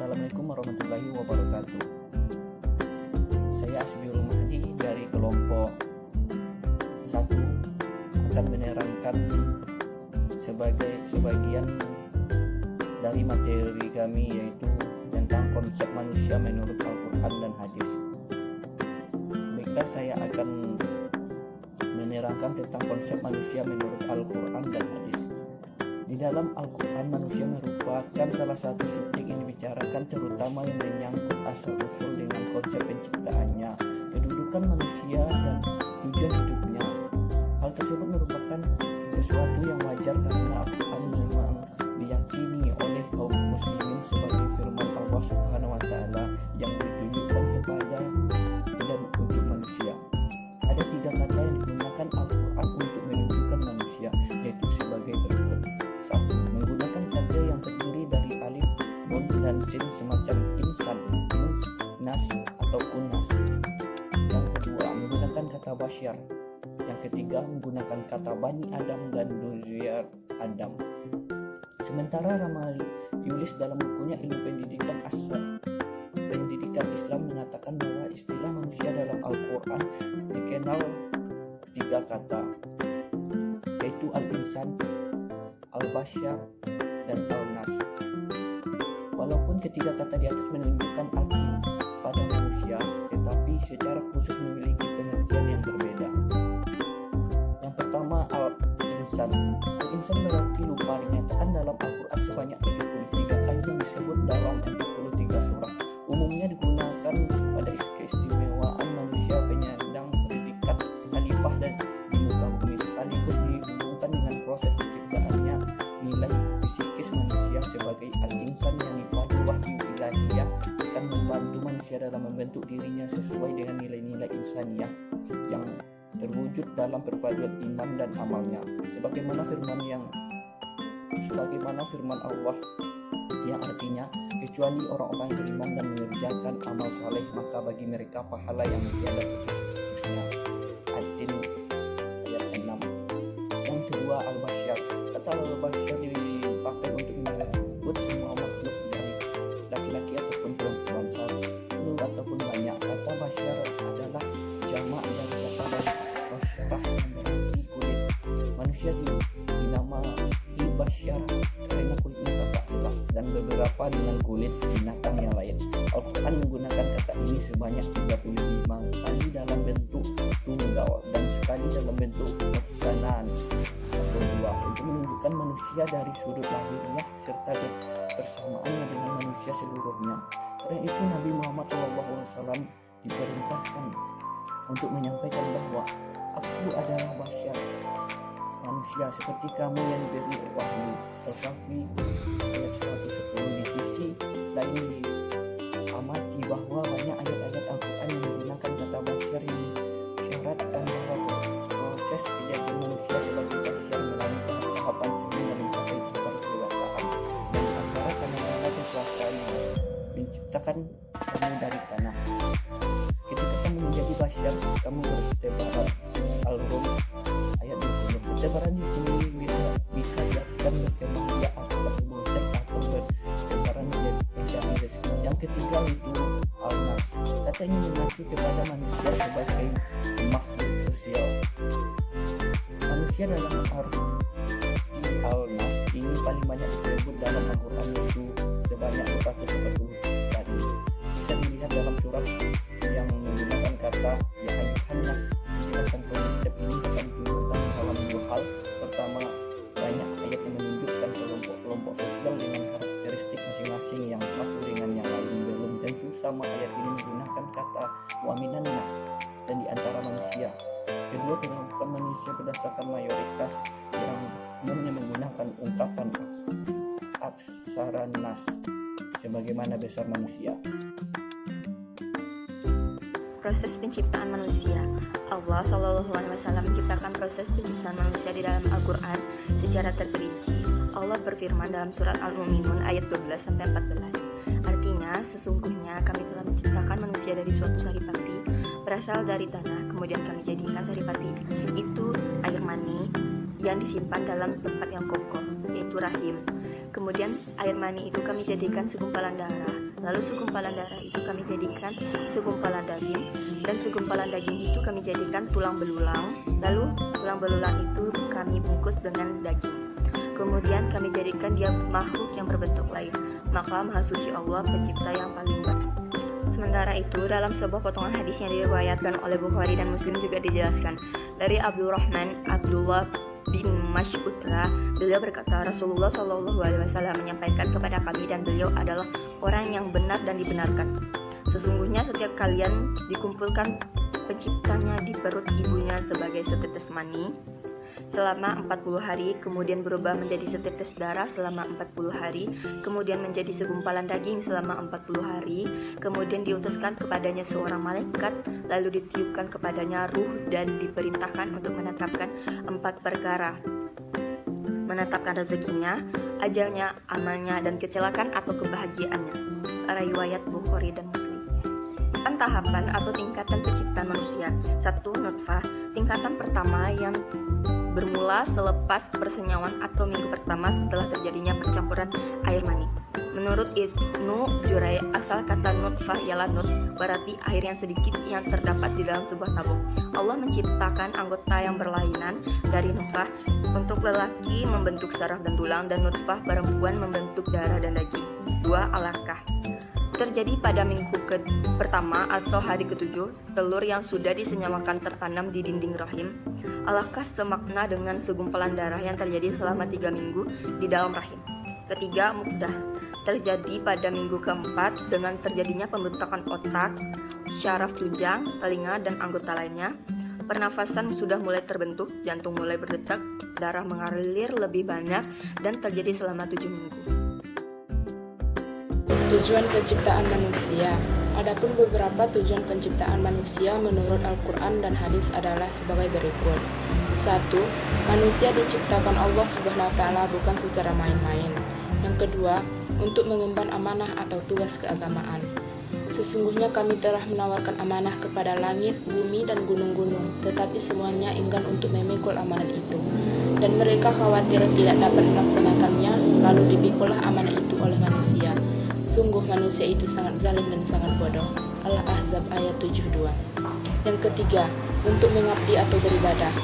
Assalamualaikum warahmatullahi wabarakatuh. Saya Asbiul Mahdi dari kelompok 1 akan menerangkan sebagian dari materi kami, yaitu tentang konsep manusia menurut Al-Quran dan hadis. Baiklah, saya akan menerangkan tentang konsep manusia menurut Al-Quran dan hadis. Di dalam Al-Quran, manusia merupakan salah satu subjek yang dibicarakan, terutama yang menyangkut asal-usul dengan konsep penciptaannya, kedudukan manusia, dan tujuan hidupnya. Hal tersebut merupakan sesuatu yang wajar karena Al-Quran memang diyakini oleh kaum muslimin sebagai firman Allah Subhanahu wa Ta'ala yang ditujukan kepada dan untuk manusia. Ada 3 kata yang digunakan Al-Quran untuk menunjukkan manusia, yaitu sebagai berikut. 1. Menggunakan kata yang terdiri dari alif, nun, dan sin semacam insan, ins, nas, atau unas. Yang kedua, menggunakan kata basyar. Yang ketiga, menggunakan kata Bani Adam dan Dzurriyyat Adam. Sementara Ramali Yulis dalam bukunya Ilmu Pendidikan Islam mengatakan bahwa istilah manusia dalam Al-Quran dikenal 3 kata, yaitu al-insan, al-basyar, dan al-nas. Walaupun ketiga kata di atas menunjukkan arti pada manusia, tetapi secara khusus memiliki pengertian yang berbeda. Yang pertama, al-insan. Al-insan berarti lupa, dinyatakan dalam Al-Quran sebanyak 73 kali yang disebut dalam 43 surah. Umumnya digunakan pada keistimewaan manusia penyandang predikat khalifah dan di muka bumi, sekaligus dihubungkan dengan proses penciptaannya. Nilai psikis manusia sebagai al-insan yang dipadu wahyu ilahiyah akan membantu manusia dalam membentuk dirinya sesuai dengan nilai-nilai insaniyah yang terwujud dalam perpaduan iman dan amalnya, sebagaimana firman Allah yang artinya, kecuali orang-orang yang beriman dan mengerjakan amal saleh, maka bagi mereka pahala yang tiada putusnya. At-Tin ayat 6. Yang kedua, al-basyar. Kata al-basyar dipakai untuk menyebut semua makhluk, baik laki-laki ataupun perempuan, satu ataupun banyak. Kata basyar adalah jamak dari kata basyarah yang berarti kulit. Manusia dinamai basyar karena kulitnya tampak jelas, dan beberapa dengan kulit binatang yang lain. Al-Quran menggunakan kata ini sebanyak 35 kali dalam bentuk tunggal dan sekali dalam bentuk musanna atau 2 untuk menunjukkan manusia dari sudut lahirnya serta persamaannya dengan manusia seluruhnya. Karena itu Nabi Muhammad SAW diperintahkan untuk menyampaikan bahwa aku adalah basyar, manusia seperti kamu yang diberi wahyu. Al-Kahfi ayat 110. Di sisi lain diamati bahwa banyak ayat-ayat Al-Quran yang menggunakan kata basyar yang syaratkan bahwa proses kejadian manusia sebagai basyar melalui tahapan sehingga mencapai tingkat kedewasaan. Dan antara tanda-tanda kekuasaannya menciptakan kamu dari tanah. Ketika kamu menjadi basyar, kamu bertebaran. Al-Rum ayat 20. Bertebaran di sini bisa diartikan berkembang biak atau berbonsai atau bertebaran mencari rezeki. Yang ketiga itu al-nas. Kata ini mengacu kepada manusia sebagai makhluk sosial. Manusia dalam arti al-nas ini paling banyak disebut dalam Al-Quran, yaitu sebanyak 440 kali. Bisa dilihat dalam surat yang menggunakan kata ya ayyuhan nas. Penjelasan konsep ini akan digunakan dalam 2 hal. Pertama, banyak ayat yang menunjukkan kelompok-kelompok sosial dengan karakteristik masing-masing yang satu dengan yang lain. Belum tentu sama ayat ini menggunakan kata wa minan nas dan di antara manusia. Kedua, pengelompokan manusia berdasarkan mayoritas yang umumnya menggunakan ungkapan aksaran nas sebagaimana besar manusia. Proses penciptaan manusia. Allah SAW menciptakan proses penciptaan manusia di dalam Al-Quran secara terperinci. Allah berfirman dalam surat Al-Mu'minun ayat 12-14. Artinya, sesungguhnya kami telah menciptakan manusia dari suatu saripati, berasal dari tanah, kemudian kami jadikan saripati itu air mani yang disimpan dalam tempat yang kokoh, yaitu rahim. Kemudian air mani itu kami jadikan segumpalan darah, Lalu segumpalan darah itu kami jadikan segumpalan daging, dan segumpalan daging itu kami jadikan tulang belulang. Lalu tulang belulang itu kami bungkus dengan daging. Kemudian kami jadikan dia makhluk yang berbentuk lain. Maka Maha Suci Allah, Pencipta yang paling baik. Sementara itu, dalam sebuah potongan hadis yang diriwayatkan oleh Bukhari dan Muslim juga dijelaskan dari Abdurrahman Abdullah bin Mas'udlah, beliau berkata, Rasulullah Shallallahu Alaihi Wasallam menyampaikan kepada kami, dan beliau adalah orang yang benar dan dibenarkan. Sesungguhnya setiap kalian dikumpulkan penciptanya di perut ibunya sebagai setetes mani selama 40 hari, kemudian berubah menjadi setetes darah selama 40 hari, kemudian menjadi segumpalan daging selama 40 hari, kemudian diutuskan kepadanya seorang malaikat, lalu ditiupkan kepadanya ruh dan diperintahkan untuk menetapkan 4 perkara: menetapkan rezekinya, ajalnya, amalnya, dan kecelakaan atau kebahagiaannya. Riwayat Bukhari dan Muslim. Tahapan atau tingkatan penciptaan manusia. 1. Nutfah. Tingkatan pertama yang bermula selepas persenyawan atau minggu pertama setelah terjadinya percampuran air mani. Menurut Ibnu Jurai, asal kata nutfah ialah nut, berarti air yang sedikit yang terdapat di dalam sebuah tabung. Allah menciptakan anggota yang berlainan dari nutfah. Untuk lelaki membentuk saraf dan tulang, dan nutfah perempuan membentuk darah dan daging. 2. Alaqah. Terjadi pada minggu pertama atau hari ke-7, telur yang sudah disenyawakan tertanam di dinding rahim. Alaqah semakna dengan segumpalan darah yang terjadi selama 3 minggu di dalam rahim. Ketiga, muddah. Terjadi pada minggu keempat dengan terjadinya pembentukan otak, syaraf tunjang, telinga, dan anggota lainnya. Pernafasan sudah mulai terbentuk, jantung mulai berdetak, darah mengalir lebih banyak, dan terjadi selama 7 minggu. Tujuan penciptaan manusia. Adapun beberapa tujuan penciptaan manusia menurut Al-Quran dan hadis adalah sebagai berikut. 1. Manusia diciptakan Allah Subhanahu wa Ta'ala bukan secara main-main. Yang kedua, untuk mengemban amanah atau tugas keagamaan. Sesungguhnya kami telah menawarkan amanah kepada langit, bumi, dan gunung-gunung, tetapi semuanya enggan untuk memikul amanah itu. Dan mereka khawatir tidak dapat melaksanakannya, lalu dipikulah amanah itu oleh manusia. Sungguh manusia itu sangat zalim dan sangat bodoh. Al-Ahzab ayat 72. Yang ketiga, untuk mengabdi atau beribadah.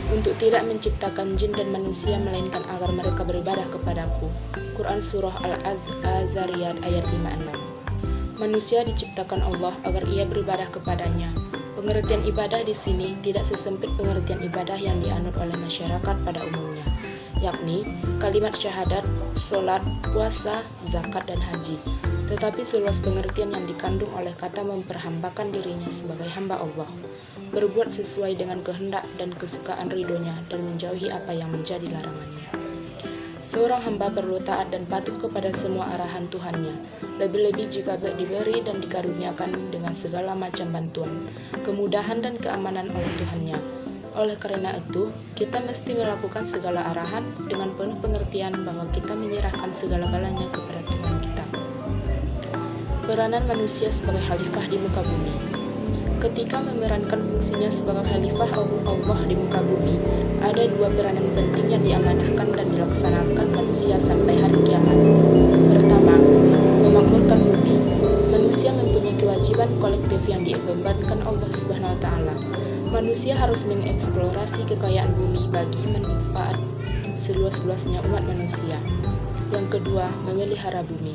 Untuk tidak menciptakan jin dan manusia melainkan agar mereka beribadah kepadaku. Quran Surah Al-Zariyat ayat 56. Manusia diciptakan Allah agar ia beribadah kepadanya. Pengertian ibadah di sini tidak sesempit pengertian ibadah yang dianut oleh masyarakat pada umumnya, yakni kalimat syahadat, sholat, puasa, zakat, dan haji, tetapi seluas pengertian yang dikandung oleh kata memperhambakan dirinya sebagai hamba Allah, berbuat sesuai dengan kehendak dan kesukaan ridhonya, dan menjauhi apa yang menjadi larangannya. Seorang hamba perlu taat dan patuh kepada semua arahan Tuhannya, lebih-lebih jika diberi dan dikaruniakan dengan segala macam bantuan, kemudahan, dan keamanan oleh Tuhannya. Oleh karena itu, kita mesti melakukan segala arahan dengan penuh pengertian bahwa kita menyerahkan segala galanya kepada Tuhan kita. Peranan manusia sebagai khalifah di muka bumi. Ketika memerankan fungsinya sebagai khalifah Allah di muka bumi, ada 2 peranan penting yang diamanahkan dan dilaksanakan manusia sampai hari kiamat. Pertama, memakmurkan bumi. Manusia mempunyai kewajiban kolektif yang dibebankan Allah Subhanahu wa Ta'ala. Manusia harus mengeksplorasi kekayaan bumi bagi manfaat seluas-luasnya umat manusia. Yang kedua, memelihara bumi.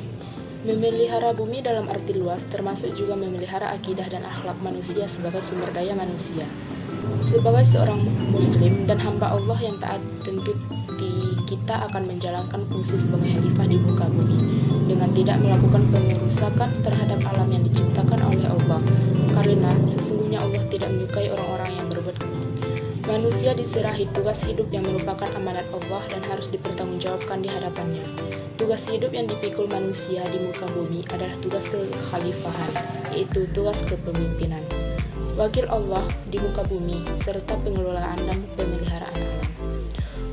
Memelihara bumi dalam arti luas termasuk juga memelihara akidah dan akhlak manusia sebagai sumber daya manusia. Sebagai seorang muslim dan hamba Allah yang taat, tentu kita akan menjalankan fungsi sebagai khalifah di muka bumi dengan tidak melakukan pengerusakan terhadap alam yang diciptakan oleh Allah, karena sesungguhnya Allah tidak menyukai orang-orang yang berbuat keji. Manusia diserahi tugas hidup yang merupakan amanat Allah dan harus dipertanggungjawabkan di hadapannya. Tugas hidup yang dipikul manusia di muka bumi adalah tugas kekhalifahan, yaitu tugas kepemimpinan. Wakil Allah di muka bumi, serta pengelolaan dan pemeliharaan alam.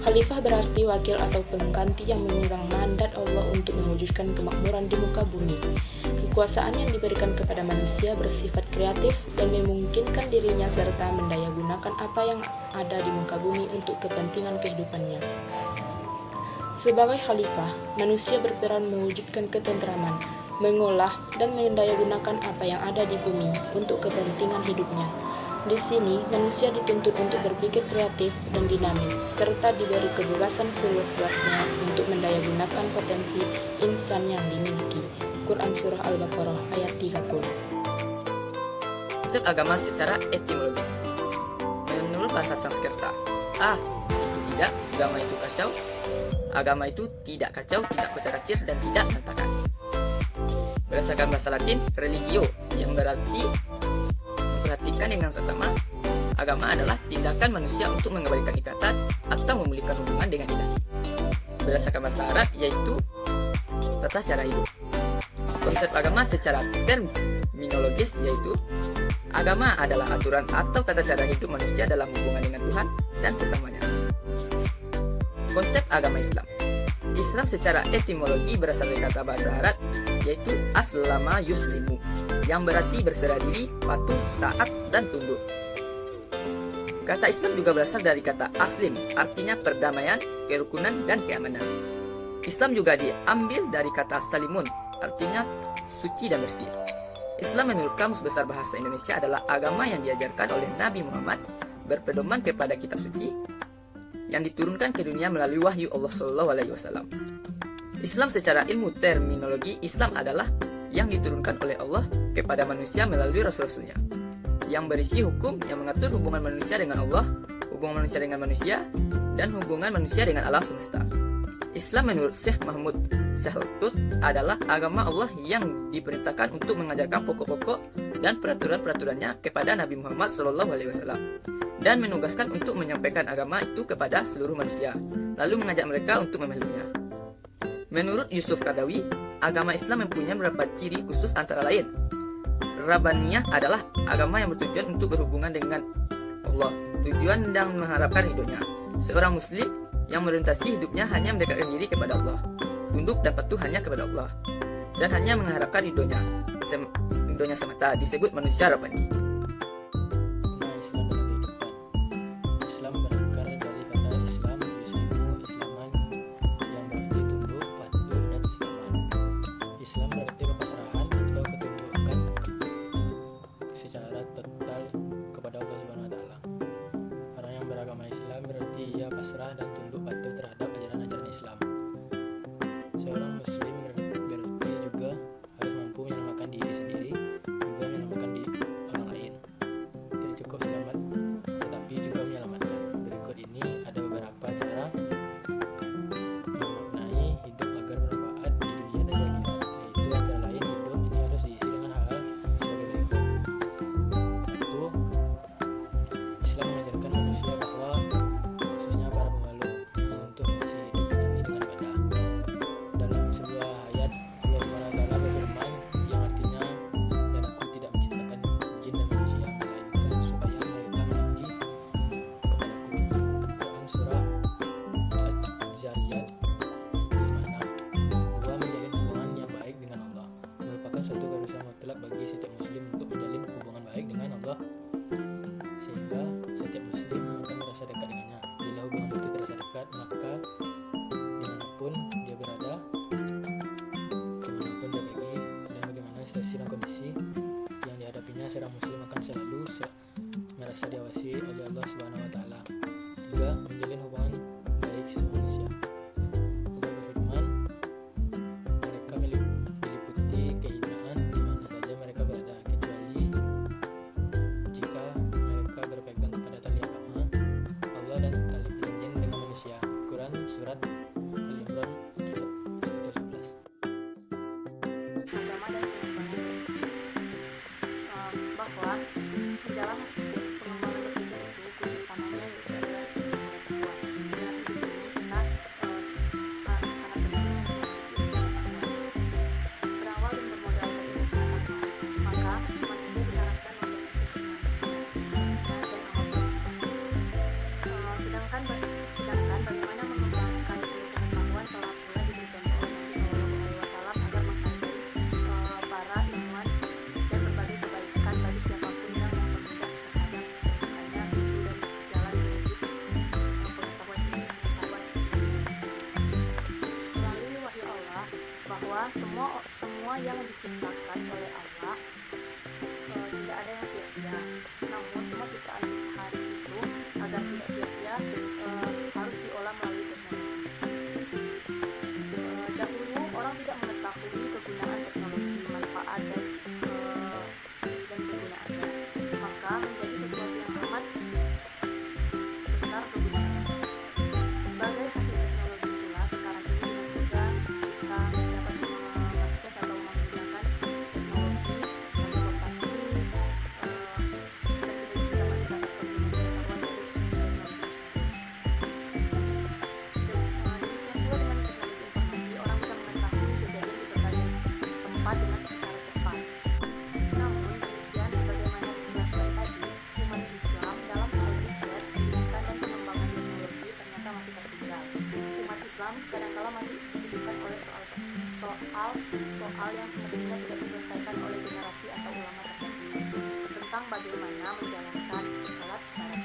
Khalifah berarti wakil atau pengganti yang memegang mandat Allah untuk mewujudkan kemakmuran di muka bumi. Kekuasaan yang diberikan kepada manusia bersifat kreatif dan memungkinkan dirinya serta mendayagunakan apa yang ada di muka bumi untuk kepentingan kehidupannya. Sebagai khalifah, manusia berperan mewujudkan ketentraman, mengolah, dan mendayagunakan apa yang ada di bumi untuk kepentingan hidupnya. Di sini, manusia dituntut untuk berpikir kreatif dan dinamis, serta diberi kebebasan seluas-luasnya untuk mendayagunakan potensi insan yang dimiliki. Quran Surah Al-Baqarah ayat 30. Konsep agama secara etimologis. Menurut bahasa Sanskerta, itu tidak, agama itu kacau, agama itu tidak kacau, tidak kocar-kacir, dan tidak berantakan. Berdasarkan bahasa Latin, religio, yang berarti memperhatikan dengan seksama. Agama adalah tindakan manusia untuk mengembalikan ikatan atau memulihkan hubungan dengan ilahi. Berdasarkan bahasa Arab, yaitu tata cara hidup. Konsep agama secara terminologis yaitu agama adalah aturan atau tata cara hidup manusia dalam hubungan dengan Tuhan dan sesamanya. Konsep agama Islam. Islam secara etimologi berasal dari kata bahasa Arab yaitu aslama yuslimu, yang berarti berserah diri, patuh, taat, dan tunduk. Kata Islam juga berasal dari kata aslim, artinya perdamaian, kerukunan, dan keamanan. Islam juga diambil dari kata salimun, artinya suci dan bersih. Islam menurut Kamus Besar Bahasa Indonesia adalah agama yang diajarkan oleh Nabi Muhammad berpedoman kepada kitab suci yang diturunkan ke dunia melalui wahyu Allah SAW. Islam secara ilmu terminologi, Islam adalah yang diturunkan oleh Allah kepada manusia melalui rasul-rasulnya, yang berisi hukum yang mengatur hubungan manusia dengan Allah, hubungan manusia dengan manusia, dan hubungan manusia dengan alam semesta. Islam menurut Syekh Mahmud Syahltut adalah agama Allah yang diperintahkan untuk mengajarkan pokok-pokok dan peraturan-peraturannya kepada Nabi Muhammad SAW, dan menugaskan untuk menyampaikan agama itu kepada seluruh manusia, lalu mengajak mereka untuk memeluknya. Menurut Yusuf Qaradawi, agama Islam mempunyai beberapa ciri khusus antara lain. Rabbaniyah adalah agama yang bertujuan untuk berhubungan dengan Allah, tujuan dan mengharapkan ridhonya. Seorang muslim yang merintasi hidupnya hanya mendekatkan diri kepada Allah, tunduk dan patuh hanya kepada Allah, dan hanya mengharapkan ridhonya semata, disebut manusia Rabbani. Islam berakar dari kata Islam, yuslimu, islaman, yang berarti tunduk, patuh, dan siaman. Islam berarti kepasrahan atau ketundukan secara total kepada Allah Subhanahu wa Ta'ala. Orang yang beragama Islam berarti ia pasrah dan tunduk patuh terhadap ajaran-ajaran Islam. Seorang muslim berarti juga harus mampu menyelamatkan diri sendiri, juga menyelamatkan orang lain. Tidak cukup selamat, tetapi juga menyelamatkan. Berikut ini ada beberapa cara memaknai hidup agar bermanfaat di dunia dan di akhirat, yaitu antara lain hidup ini harus diisi dengan hal-hal sebagai berikut. 1. Islam mengajarkan manusia bahwa khususnya para pemalu untuk mengisi hidup ini dengan ibadah. Dalam sebuah ayat Allah SWT berfirman yang artinya, dan aku tidak menciptakan jin dan manusia melainkan supaya mereka mengabdi kepadaku. Quran Surah Az-Zariyat 5:6. 2. Menjalin hubungan yang baik dengan Allah merupakan suatu keharusan mutlak bagi setiap muslim untuk menjalin hubungan baik dengan Allah, sehingga setiap muslim akan merasa dekat dengannya. Bila hubungan itu terasa dekat, maka dimanapun dia berada, kemanapun dia pergi, dan bagaimana situasi dan kondisi yang dihadapinya, seorang muslim akan selalu merasa diawasi oleh Allah Subhanahu wa Ta'ala. 3. Menjalin hubungan baik sesama manusia. Allah berfirman, mereka meliputi kehinaan di mana saja mereka berada, kecuali bahwa semua yang diciptakan oleh Allah tidak ada yang sia-sia. Namun semua ciptaan hari itu agar tidak sia-sia harus diolah melalui teknologi. Dahulu orang tidak mengetahui kegunaan teknologi, manfaat dan kegunaannya, maka menjadi sesuatu yang amat besar kegunaannya. Sebagai hasil teknologi itulah sekarang ini dengan mudah kita dapat mengakses atau menggunakan teknologi transportasi dan kita bisa mendapatkan pengetahuan dari teknologi tersebut. Demikian pula dengan teknologi informasi, orang bisa mengetahui kejadian di berbagai tempat dengan secara cepat. Namun demikian, sebagaimana dijelaskan tadi, umat Islam dalam soal riset, pendidikan dan pengembangan teknologi ternyata masih tertinggal. Umat Islam kadangkala masih disibukkan oleh soal yang semestinya tidak diselesaikan oleh generasi atau ulama terdahulu tentang bagaimana menjalankan sholat secara